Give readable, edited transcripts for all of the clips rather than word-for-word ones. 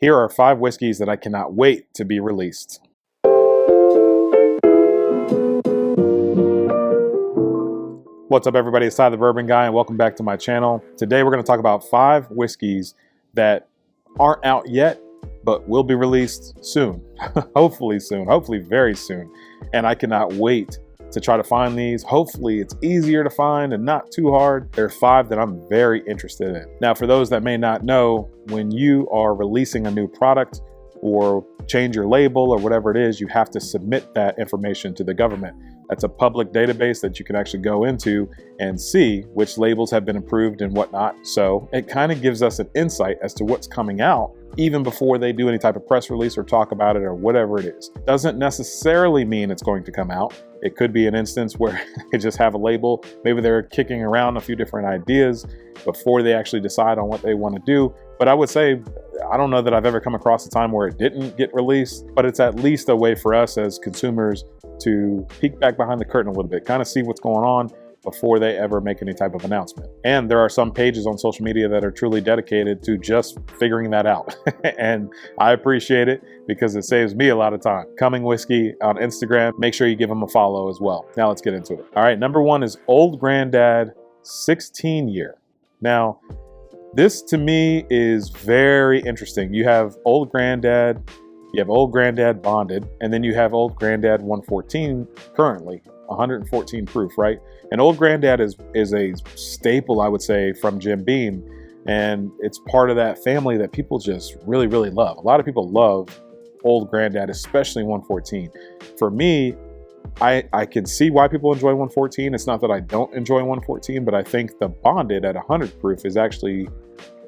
Here are 5 whiskeys that I cannot wait to be released. What's up, everybody? It's Ty the Bourbon Guy, and welcome back to my channel. Today we're going to talk about 5 whiskeys that aren't out yet, but will be released soon. Hopefully soon, hopefully very soon. And I cannot wait to try to find these. Hopefully it's easier to find and not too hard. There are 5 that I'm very interested in. Now, for those that may not know, when you are releasing a new product or change your label or whatever it is, you have to submit that information to the government. That's a public database that you can actually go into and see which labels have been approved and whatnot. So it kind of gives us an insight as to what's coming out even before they do any type of press release or talk about it or whatever it is. Doesn't necessarily mean it's going to come out. It could be an instance where they just have a label. Maybe they're kicking around a few different ideas before they actually decide on what they want to do. But I would say, I don't know that I've ever come across a time where it didn't get released, but it's at least a way for us as consumers to peek back behind the curtain a little bit, kind of see what's going on before they ever make any type of announcement. And there are some pages on social media that are truly dedicated to just figuring that out. And I appreciate it because it saves me a lot of time. Coming Whiskey on Instagram, make sure you give them a follow as well. Now let's get into it. All right, number 1 is Old Granddad 16 year. Now, this to me is very interesting. You have Old Granddad, you have Old Granddad Bonded, and then you have Old Granddad 114 currently, 114 proof, right? And Old Granddad is a staple, I would say, from Jim Beam, and it's part of that family that people just really, really love. A lot of people love Old Granddad, especially 114. For me, I can see why people enjoy 114. It's not that I don't enjoy 114, but I think the Bonded at 100 proof is actually,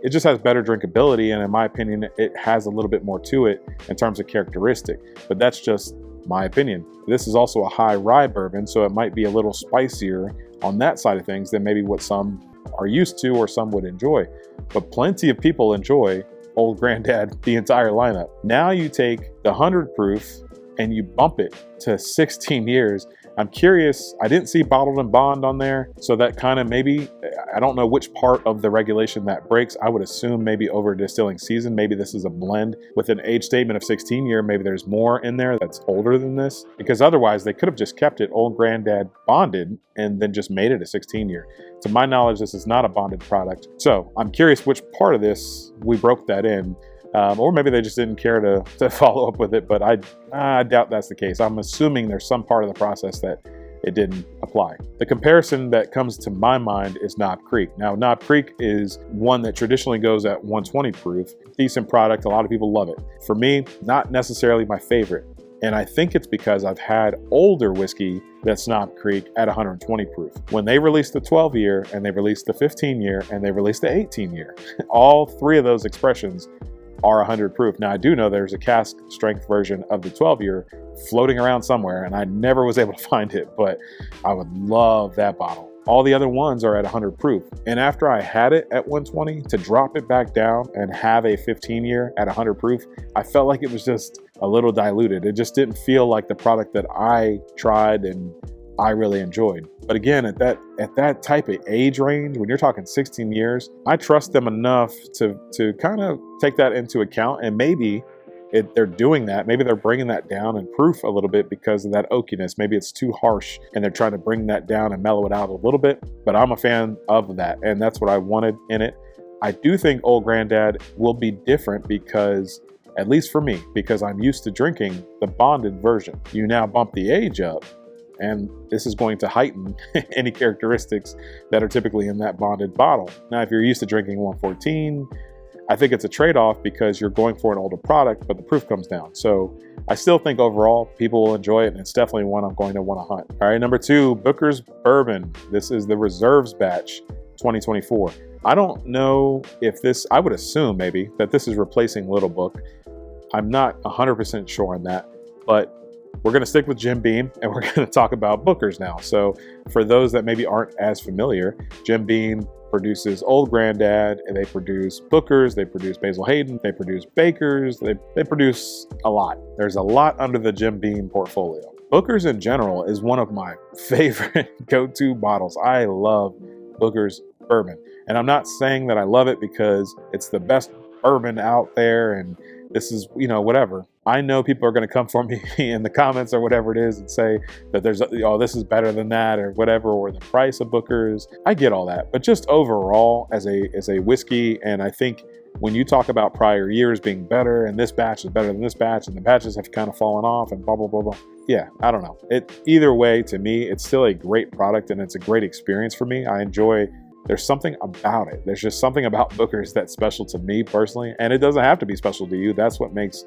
it just has better drinkability, and in my opinion, it has a little bit more to it in terms of characteristic, but that's just my opinion. This is also a high rye bourbon, so it might be a little spicier on that side of things than maybe what some are used to or some would enjoy. But plenty of people enjoy Old Granddad, the entire lineup. Now you take the 100 proof and you bump it to 16 years. I'm curious, I didn't see bottled and bond on there, so that kind of maybe, I don't know which part of the regulation that breaks. I would assume maybe over distilling season, maybe this is a blend with an age statement of 16 year, maybe there's more in there that's older than this, because otherwise they could have just kept it Old Granddad Bonded and then just made it a 16 year. To my knowledge, this is not a bonded product. So I'm curious which part of this we broke that in. Or maybe they just didn't care to follow up with it, but I doubt that's the case. I'm assuming there's some part of the process that it didn't apply. The comparison that comes to my mind is Knob Creek. Now, Knob Creek is one that traditionally goes at 120 proof. Decent product, a lot of people love it. For me, not necessarily my favorite. And I think it's because I've had older whiskey that's Knob Creek at 120 proof. When they released the 12 year and they released the 15 year and they released the 18 year, all 3 of those expressions are 100 proof. Now, I do know there's a cask strength version of the 12 year floating around somewhere, and I never was able to find it, but I would love that bottle. All the other ones are at 100 proof. And after I had it at 120, to drop it back down and have a 15 year at 100 proof, I felt like it was just a little diluted. It just didn't feel like the product that I tried and I really enjoyed. But again, at that type of age range, when you're talking 16 years, I trust them enough to kind of take that into account, and maybe they're doing that. Maybe they're bringing that down in proof a little bit because of that oakiness. Maybe it's too harsh and they're trying to bring that down and mellow it out a little bit, but I'm a fan of that, and that's what I wanted in it. I do think Old Granddad will be different because, at least for me, because I'm used to drinking the bonded version. You now bump the age up, and this is going to heighten any characteristics that are typically in that bonded bottle. Now, if you're used to drinking 114, I think it's a trade-off because you're going for an older product, but the proof comes down. So I still think overall people will enjoy it, and it's definitely one I'm going to want to hunt. All right, number 2, Booker's Bourbon. This is the Reserves Batch 2024. I don't know if this, I would assume maybe that this is replacing Little Book. I'm not 100% sure on that, but we're going to stick with Jim Beam, and we're going to talk about Booker's now. So for those that maybe aren't as familiar, Jim Beam produces Old Granddad, and they produce Booker's, they produce Basil Hayden, they produce Baker's, they produce a lot. There's a lot under the Jim Beam portfolio. Booker's in general is one of my favorite go-to bottles. I love Booker's bourbon. And I'm not saying that I love it because it's the best bourbon out there and this is, you know, whatever. I know people are going to come for me in the comments or whatever it is and say that there's, oh, this is better than that or whatever, or the price of Booker's. I get all that, but just overall as a whiskey, and I think when you talk about prior years being better and this batch is better than this batch and the batches have kind of fallen off and blah, blah, blah, blah. Yeah, I don't know. Either way, to me, it's still a great product and it's a great experience for me. I enjoy, there's something about it. There's just something about Booker's that's special to me personally, and it doesn't have to be special to you. That's what makes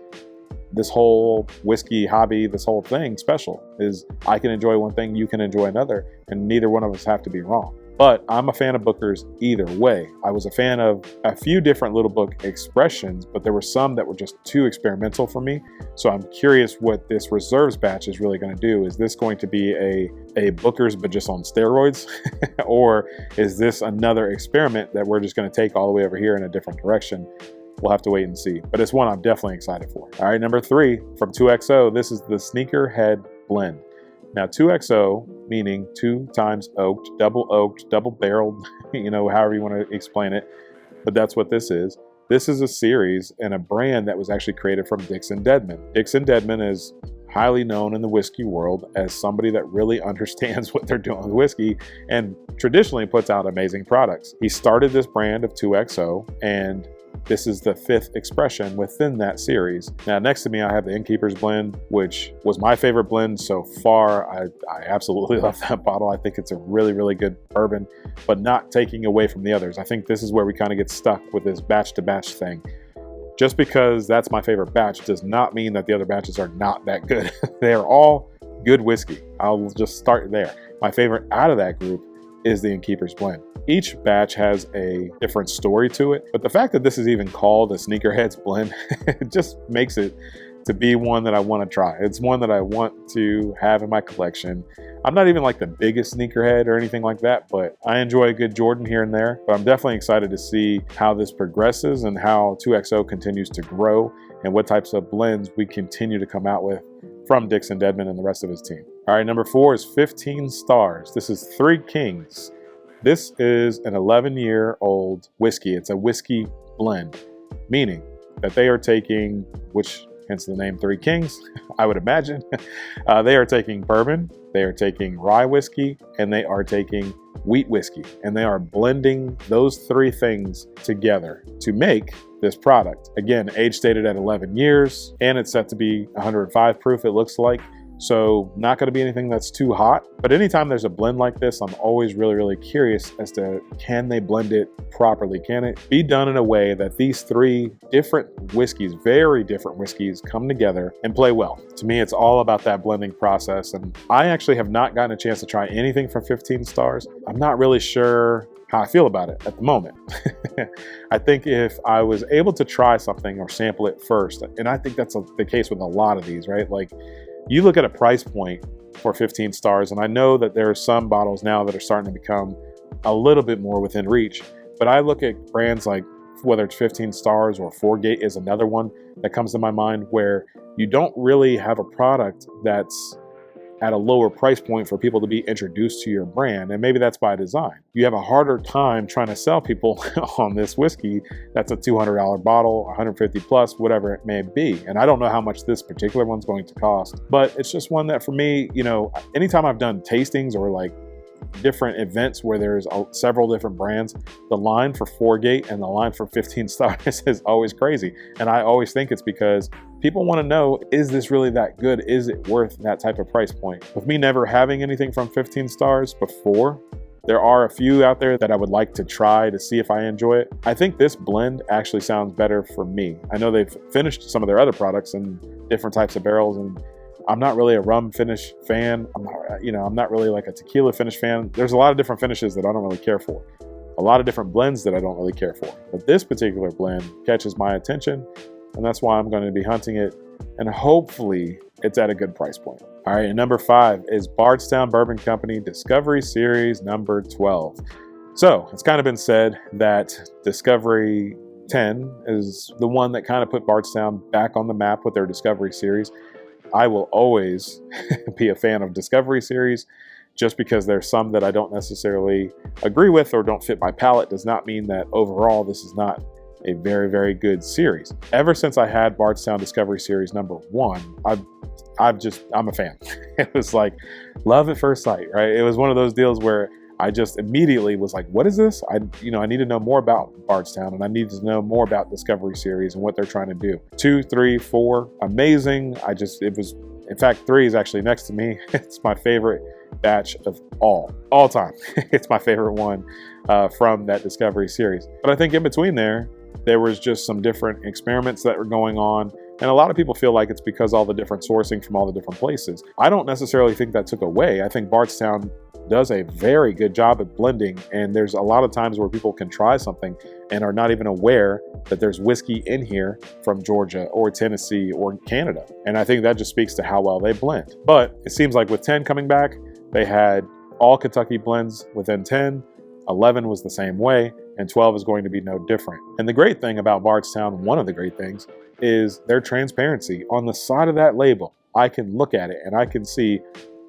this whole whiskey hobby, this whole thing special, is I can enjoy one thing, you can enjoy another, and neither one of us have to be wrong. But I'm a fan of Booker's either way. I was a fan of a few different Little Book expressions, but there were some that were just too experimental for me. So I'm curious what this Reserves batch is really going to do. Is this going to be a Booker's but just on steroids? Or is this another experiment that we're just going to take all the way over here in a different direction? We'll have to wait and see. But it's one I'm definitely excited for. All right, number 3 from 2XO. This is the Sneakerhead Blend. Now 2XO, meaning 2 times oaked, double barreled, you know, however you want to explain it. But that's what this is. This is a series and a brand that was actually created from Dixon Dedman. Dixon Dedman is highly known in the whiskey world as somebody that really understands what they're doing with whiskey and traditionally puts out amazing products. He started this brand of 2XO, and this is the 5th expression within that series. Now, next to me, I have the Innkeeper's Blend, which was my favorite blend so far. I absolutely love that bottle. I think it's a really, really good bourbon, but not taking away from the others. I think this is where we kind of get stuck with this batch-to-batch thing. Just because that's my favorite batch does not mean that the other batches are not that good. They're all good whiskey. I'll just start there. My favorite out of that group is the Innkeeper's Blend. Each batch has a different story to it, but the fact that this is even called a Sneakerheads Blend, it just makes it to be one that I want to try. It's one that I want to have in my collection. I'm not even like the biggest sneakerhead or anything like that, but I enjoy a good Jordan here and there. But I'm definitely excited to see how this progresses and how 2XO continues to grow and what types of blends we continue to come out with from Dixon Dedman and the rest of his team. All right, number 4 is 15 Stars. This is Three Kings. This is an 11-year-old whiskey. It's a whiskey blend, meaning that they are taking, which hence the name Three Kings, I would imagine. They are taking bourbon, they are taking rye whiskey, and they are taking wheat whiskey. And they are blending those 3 things together to make this product. Again, age stated at 11 years, and it's set to be 105 proof, it looks like. So not going to be anything that's too hot, but anytime there's a blend like this, I'm always really, really curious as to, can they blend it properly? Can it be done in a way that these 3 different whiskeys, very different whiskeys, come together and play well? To me, it's all about that blending process. And I actually have not gotten a chance to try anything from 15 Stars. I'm not really sure how I feel about it at the moment. I think if I was able to try something or sample it first, and I think that's the case with a lot of these, right? Like, you look at a price point for 15 Stars, and I know that there are some bottles now that are starting to become a little bit more within reach, but I look at brands like, whether it's 15 Stars or 4Gate is another one that comes to my mind, where you don't really have a product that's at a lower price point for people to be introduced to your brand. And maybe that's by design. You have a harder time trying to sell people on this whiskey that's a $200 bottle, 150 plus, whatever it may be. And I don't know how much this particular one's going to cost, but it's just one that for me, you know, anytime I've done tastings or like different events where there's several different brands, the line for 4Gate and the line for 15 Stars is always crazy. And I always think it's because people want to know, is this really that good? Is it worth that type of price point? With me never having anything from 15 Stars before, there are a few out there that I would like to try to see if I enjoy it. I think this blend actually sounds better for me. I know they've finished some of their other products in different types of barrels, and I'm not really a rum finish fan. I'm not really like a tequila finish fan. There's a lot of different finishes that I don't really care for. A lot of different blends that I don't really care for. But this particular blend catches my attention, and that's why I'm going to be hunting it. And hopefully it's at a good price point. All right, and number 5 is Bardstown Bourbon Company Discovery Series number 12. So it's kind of been said that Discovery 10 is the one that kind of put Bardstown back on the map with their Discovery Series. I will always be a fan of Discovery Series. Just because there's some that I don't necessarily agree with or don't fit my palate does not mean that overall this is not a very, very good series. Ever since I had Bardstown Discovery Series #1, I'm a fan. It was like love at first sight, right? It was one of those deals where I just immediately was like, what is this? I need to know more about Bardstown, and I need to know more about Discovery Series and what they're trying to do. 2, 3, 4, amazing. In fact, 3 is actually next to me. It's my favorite batch of all time. It's my favorite one from that Discovery Series. But I think in between there was just some different experiments that were going on. And a lot of people feel like it's because all the different sourcing from all the different places. I don't necessarily think that took away. I think Bardstown does a very good job at blending, and there's a lot of times where people can try something and are not even aware that there's whiskey in here from Georgia or Tennessee or Canada. And I think that just speaks to how well they blend. But it seems like with 10 coming back, they had all Kentucky blends within 10, 11 was the same way, and 12 is going to be no different. And the great thing about Bardstown, one of the great things, is their transparency. On the side of that label, I can look at it and I can see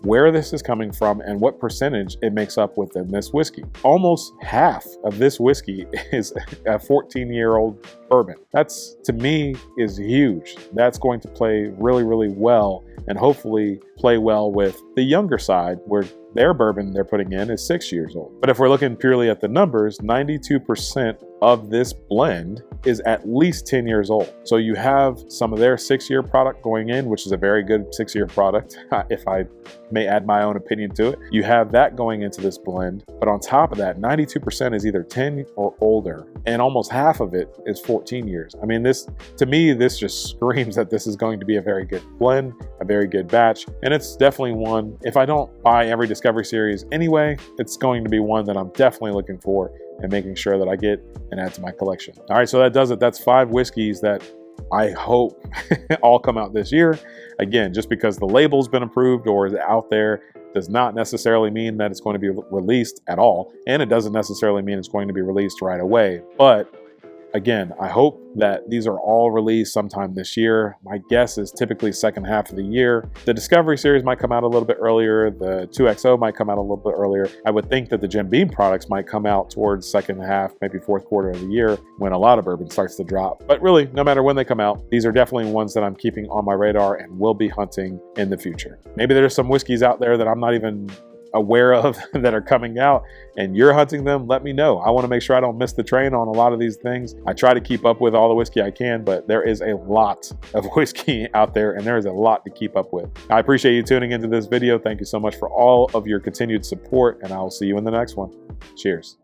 where this is coming from and what percentage it makes up within this whiskey. Almost half of this whiskey is a 14-year-old bourbon. That's, to me, is huge. That's going to play really, really well, and hopefully play well with the younger side, where their bourbon they're putting in is 6 years old. But if we're looking purely at the numbers, 92% of this blend is at least 10 years old. So you have some of their 6-year product going in, which is a very good 6-year product, if I may add my own opinion to it. You have that going into this blend, but on top of that, 92% is either 10 or older, and almost half of it is 14 years. I mean, this, to me, this just screams that this is going to be a very good blend, a very good batch, and it's definitely one, if I don't buy every Discovery Series anyway, it's going to be one that I'm definitely looking for and making sure that I get and add to my collection. All right, so that does it. That's 5 whiskeys that I hope all come out this year. Again, just because the label's been approved or is out there does not necessarily mean that it's going to be released at all. And it doesn't necessarily mean it's going to be released right away. But again, I hope that these are all released sometime this year. My guess is typically second half of the year. The Discovery Series might come out a little bit earlier. The 2XO might come out a little bit earlier. I would think that the Jim Beam products might come out towards second half, maybe fourth quarter of the year, when a lot of bourbon starts to drop. But really, no matter when they come out, these are definitely ones that I'm keeping on my radar and will be hunting in the future. Maybe there's some whiskeys out there that I'm not even aware of that are coming out and you're hunting them. Let me know. I want to make sure I don't miss the train on a lot of these things. I try to keep up with all the whiskey I can, but there is a lot of whiskey out there and there is a lot to keep up with. I appreciate you tuning into this video. Thank you so much for all of your continued support, and I'll see you in the next one. Cheers.